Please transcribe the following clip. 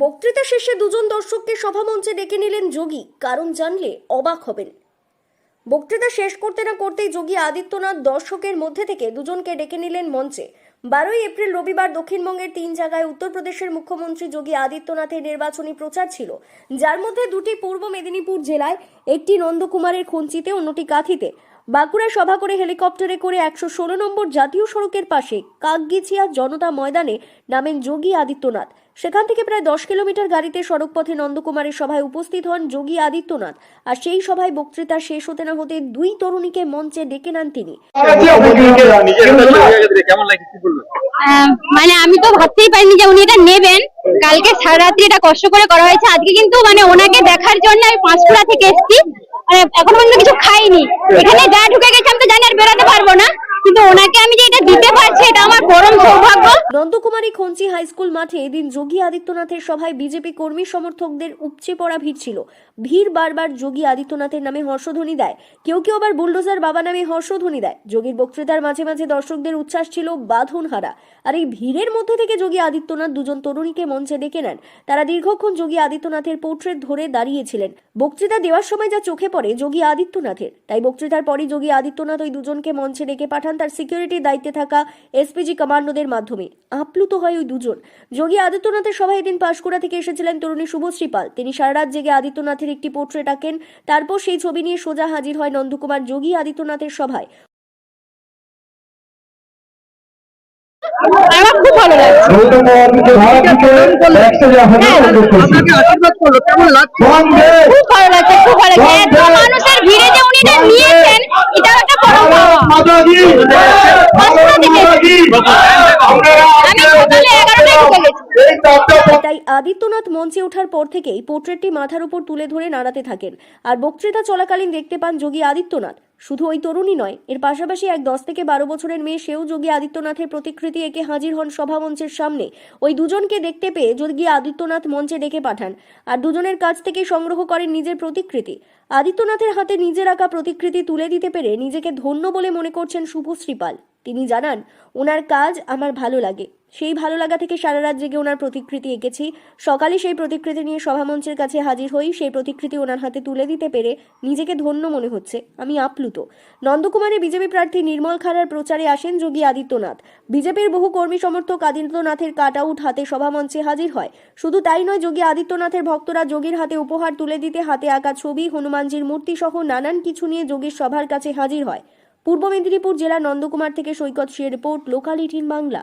বক্তৃতা শেষে দুজন দর্শককে সভামঞ্চে ডেকে নিলেন যোগী। কারণ জানলে অবাক হবেন। বক্তৃতা শেষ করতে না করতেই যোগী আদিত্যনাথ দর্শকের মধ্যে থেকে দুজনকে ডেকে নিলেন মঞ্চে। 12 এপ্রিল রবিবার দক্ষিণবঙ্গের 3 জায়গায় উত্তরপ্রদেশের মুখ্যমন্ত্রী যোগী আদিত্যনাথের নির্বাচনী প্রচার ছিল, যার মধ্যে দুটি পূর্ব মেদিনীপুর জেলায়, একটি নন্দকুমারের খঞ্চিতে, অন্যটি কাঁথিতে। বাঁকুড়ায় সভা করে হেলিকপ্টারে করে 116 নম্বর জাতীয় সড়কের পাশে কাকগিছিয়া জনতা ময়দানে নামেন যোগী আদিত্যনাথ। সেখান থেকে প্রায় 10 কিলোমিটার গাড়িতে সড়কপথে নন্দকুমারের সভায় উপস্থিত হন যোগী আদিত্যনাথ। আর সেই সভায় বক্তৃতা শেষ হতে না হতে দুই তরুণীকে মঞ্চে ডেকে নেন তিনি। মানে আমি তো ভাবতেই পারিনি যে উনি এটা নেবেন। কালকে সারা রাত্রি এটা কষ্ট করে করা হয়েছে, আজকে কিন্তু মানে ওনাকে দেখার জন্য আমি পাঁশকুড়া থেকে এসেছি। এখন পর্যন্ত কিছু খাইনি, এখানে যা ঢুকে গেছে আমি তো জানি আর বেরোতে পারবো না, কিন্তু ওনাকে আমি যে এটা দিতে পারছি এটা আমার পরম সৌভাগ্য। নন্দকুমারী খঞ্চি হাই স্কুল মাঠে এদিন যোগী আদিত্যনাথের সভায় বিজেপি কর্মী সমর্থকদের উপচে পড়া ভিড় ছিল। ভিড় বারবার যোগী আদিত্যনাথের নামে হর্ষধ্বনি দেয়, কেউ কেউ আবার বুলডোজার বাবা নামে হর্ষধ্বনি দেয়। যোগীর বক্তৃতার মাঝে মাঝে দর্শকদের উচ্ছ্বাস ছিল বাঁধনহারা। আর এই ভিড়ের মধ্যে থেকে যোগী আদিত্যনাথ দুজন তরুণীকে মঞ্চে ডেকে নেন। তারা দীর্ঘক্ষণ যোগী আদিত্যনাথের পোর্ট্রেট ধরে দাঁড়িয়েছিলেন। বক্তৃতা দেওয়ার সময় যা চোখে পড়ে যোগী আদিত্যনাথের, তাই বক্তৃতার পরই যোগী আদিত্যনাথ ওই দুজনকে মঞ্চে ডেকে পাঠান তার সিকিউরিটির দায়িত্বে থাকা এসপিজি কমান্ডোদের মাধ্যমে। আপ্লুত হয় ওই দুজন। যোগী আদিত্যনাথের সভায় এদিন পাঁশকুড়া থেকে এসেছিলেন তরুণী শুভশ্রী পাল। তিনি সারা রাত জেগে আদিত্যনাথের একটি পোর্ট্রেট আঁকেন, তারপর সেই ছবি নিয়ে সোজা হাজির হয় নন্দকুমার যোগী আদিত্যনাথের সভায়। আমার খুব ভালো লাগছে। খুব ভালো লাগছে, খুব ভালো লাগছে। এত মানুষের ভিড়ে যে উনি এটা নিয়েছেন, এটা একটা পরম পাওয়া। আমি সকালে 11টায় ঢুকে গেছি। তাই আদিত্যনাথ মঞ্চে ওঠার পর থেকেই পোর্ট্রেটটি মাথার উপর তুলে ধরে নাড়াতে থাকেন। আর বক্তৃতা চলাকালীন দেখতে পান যোগী আদিত্যনাথ। শুধু ওই তরুণী নয়, এর পাশাপাশি এক 10 থেকে 12 বছরের মেয়ে, সেও যোগী আদিত্যনাথের প্রতিকৃতি এঁকে হাজির হন সভা মঞ্চের সামনে। ওই দুজনকে দেখতে পেয়ে যোগী আদিত্যনাথ মঞ্চে ডেকে পাঠান আর দুজনের কাছ থেকে সংগ্রহ করেন নিজের প্রতিকৃতি। আদিত্যনাথের হাতে নিজের আঁকা প্রতিকৃতি তুলে দিতে পেরে নিজেকে ধন্য বলে মনে করছেন শুভশ্রী পাল। তিনি জানান, ওনার কাজ আমার ভালো লাগে, সেই ভালো লাগা থেকে সারা রাত জেগে ওনার প্রতিকৃতি এঁকেছি। সকালে সেই প্রতিকৃতি নিয়ে সভামঞ্চের কাছে হাজির হই, সেই প্রতিকৃতি ওনার হাতে তুলে দিতে পেরে নিজেকে ধন্য মনে হচ্ছে, আমি আপ্লুত। নন্দকুমারে বিজেপি প্রার্থী নির্মল খাড়ার প্রচারে আসেন যোগী আদিত্যনাথ। বিজেপির বহু কর্মী সমর্থক আদিত্যনাথের কাট আউট হাতে সভামঞ্চে হাজির হয়। শুধু তাই নয়, যোগী আদিত্যনাথের ভক্তরা যোগীর হাতে উপহার তুলে দিতে হাতে আঁকা ছবি, হনুমানজির মূর্তি সহ নানান কিছু নিয়ে যোগীর সভার কাছে হাজির হয়। পূর্ব মেদিনীপুর জেলার নন্দকুমার থেকে সৈকত সিংয়ের রিপোর্ট, লোকাল 18 বাংলা।